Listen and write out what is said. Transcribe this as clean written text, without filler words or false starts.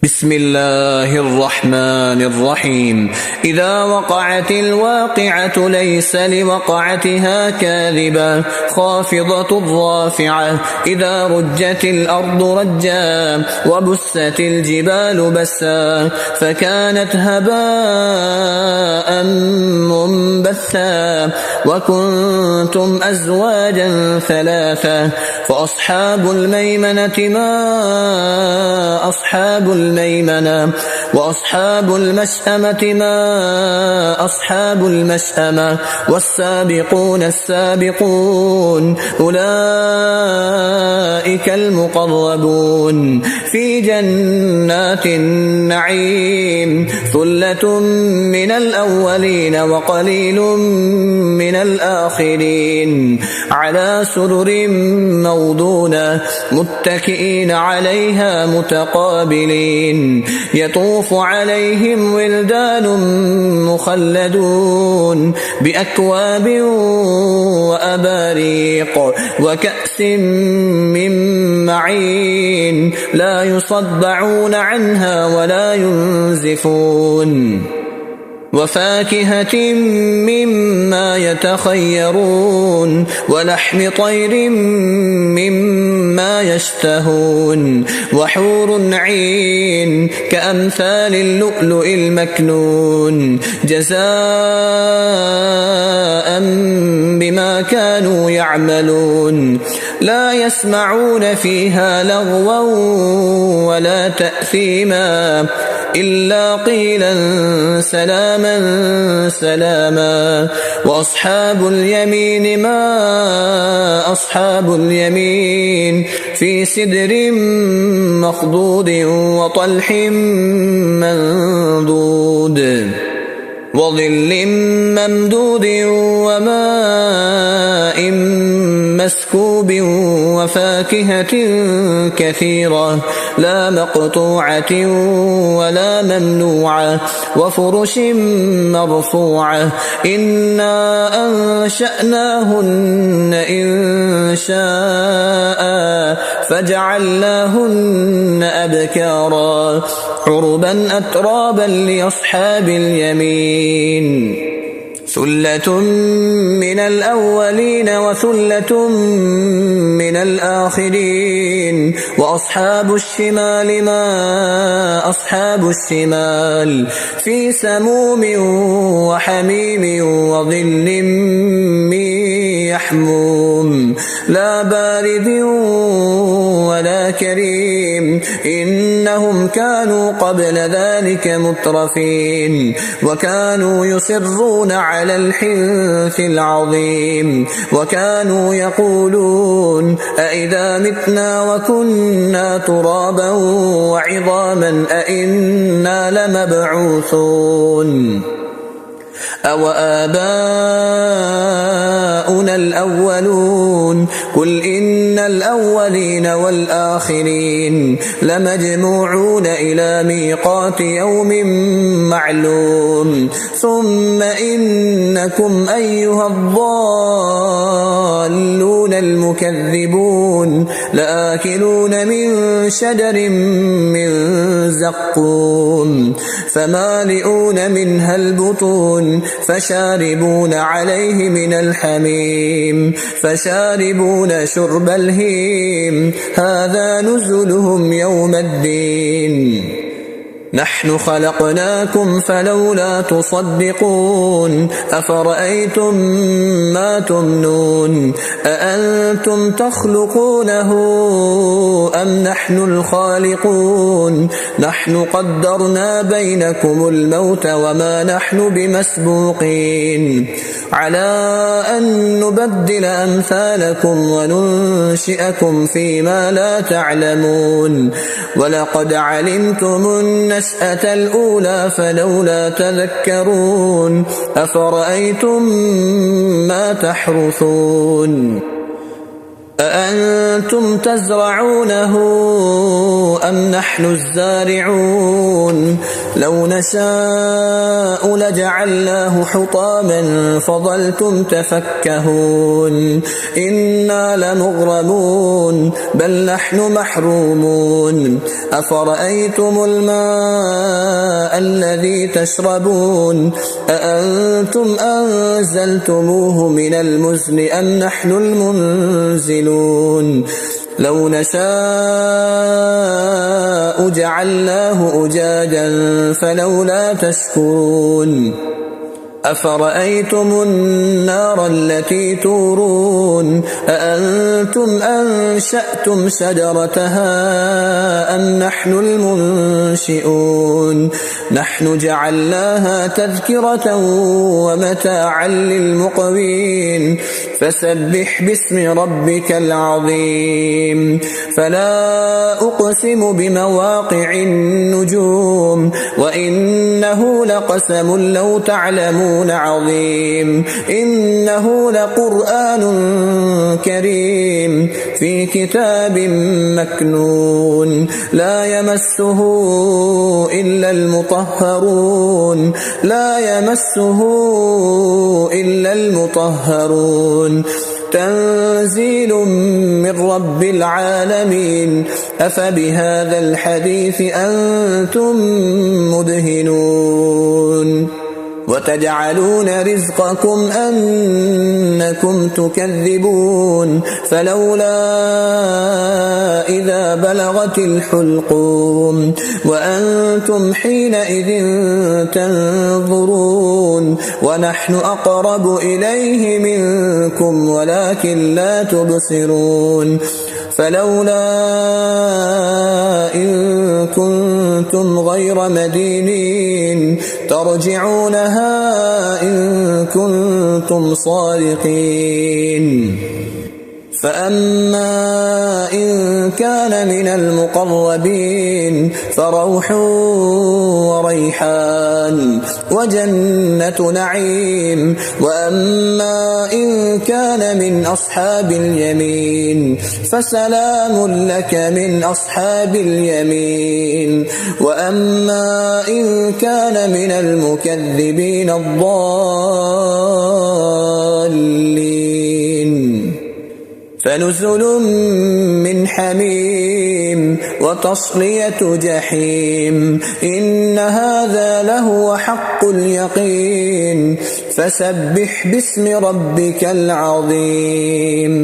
بسم الله الرحمن الرحيم. إذا وقعت الواقعة ليس لوقعتها كاذبة خافضة رافعة. إذا رجت الأرض رجا وبست الجبال بسا فكانت هباء منبثا وكنتم أزواجا ثلاثة. فأصحاب الميمنة ما أصحاب الميمنة وأصحاب المشأمة ما أصحاب المشأمة. والسابقون السابقون أولئك المقربون في جنات النعيم. ثلة من الأولين وقليل من الآخرين على سرر موضونة متكئين عليها متقابلين. يطوف عليهم ولدان مخلدون بأكواب وأباريق وكأس من معين لا يصدعون عنها ولا ينزفون. وفاكهة مما يتخيرون ولحم طير مما يشتهون. وحور عين كأمثال اللؤلؤ المكنون جزاء بما كانوا يعملون. لا يسمعون فيها لغوا ولا تأثيما إلا قيلا سلاما سلاما. وأصحاب اليمين ما أصحاب اليمين في سدر مخضود وطلح منضود وظل ممدود وماء مسكوب وفاكهة كثيرة لا مقطوعة ولا ممنوعة وفرش مرفوعة. إنا أنشأناهن إنشاء فجعلناهن أبكارا عربا أترابا لأصحاب اليمين. ثلة من الأولين وثلة من الآخرين. وأصحاب الشمال ما أصحاب الشمال في سموم وحميم وظل من يحموم لا بارد ولا كريم. إنهم كانوا قبل ذلك مترفين وكانوا يصرون على الحنث العظيم. وكانوا يقولون أئذا متنا وكنا ترابا وعظاما أئنا لمبعوثون أو آباؤنا الأولون. قل إن الأولين والآخرين لمجموعون إلى ميقات يوم معلوم. ثم إنكم أيها الضالون المكذبون لآكلون من شجر من زقوم فمالئون منها البطون فشاربون عليه من الحميم فشاربون شرب الهيم. هذا نزلهم يوم الدين. نحن خلقناكم فلولا تصدقون. أفرأيتم ما تمنون أأنتم تخلقونه أم نحن الخالقون. نحن قدرنا بينكم الموت وما نحن بمسبوقين على أن نبدل أمثالكم وننشئكم فيما لا تعلمون. ولقد علمتم النشأة الأولى فلولا تذكرون. أفرأيتم ما تحرثون أأنتم تزرعونه أم نحن الزارعون لو نشاء لجعلناه حطاما فظلتم تفكهون إنا لمغرمون بل نحن محرومون أفرأيتم الماء الذي تشربون أأنتم أنزلتموه من المزن أم نحن المنزلون لو نشاء جعلناه أجاجا فلولا تشكرون أفرأيتم النار التي تورون أأنتم أنشأتم شجرتها أم نحن المنشئون نحن جعلناها تذكرة ومتاعا للمقوين فسبح باسم ربك العظيم فلا أقسم بمواقع النجوم وإنه لقسم لو تعلمون عظيم إنه لقرآن كريم في كتاب مكنون لا يمسه إلا المطهرون تنزيل من رب العالمين أفبهذا الحديث أنتم مدهنون وتجعلون رزقكم أنكم تكذبون فلولا إذا بلغت الحلقوم وأنتم حينئذ تنظرون ونحن أقرب إليه منكم ولكن لا تبصرون فلولا إن كنتم غير مدينين ترجعونها إن كنتم صادقين فأما إن كان من المقربين فروح وريحان وجنة نعيم وأما إن كان من أصحاب اليمين فسلام لك من أصحاب اليمين وأما إن كان من المكذبين الضالين فنزل من حميم وتصلية جحيم إن هذا لهو حق اليقين فسبح باسم ربك العظيم.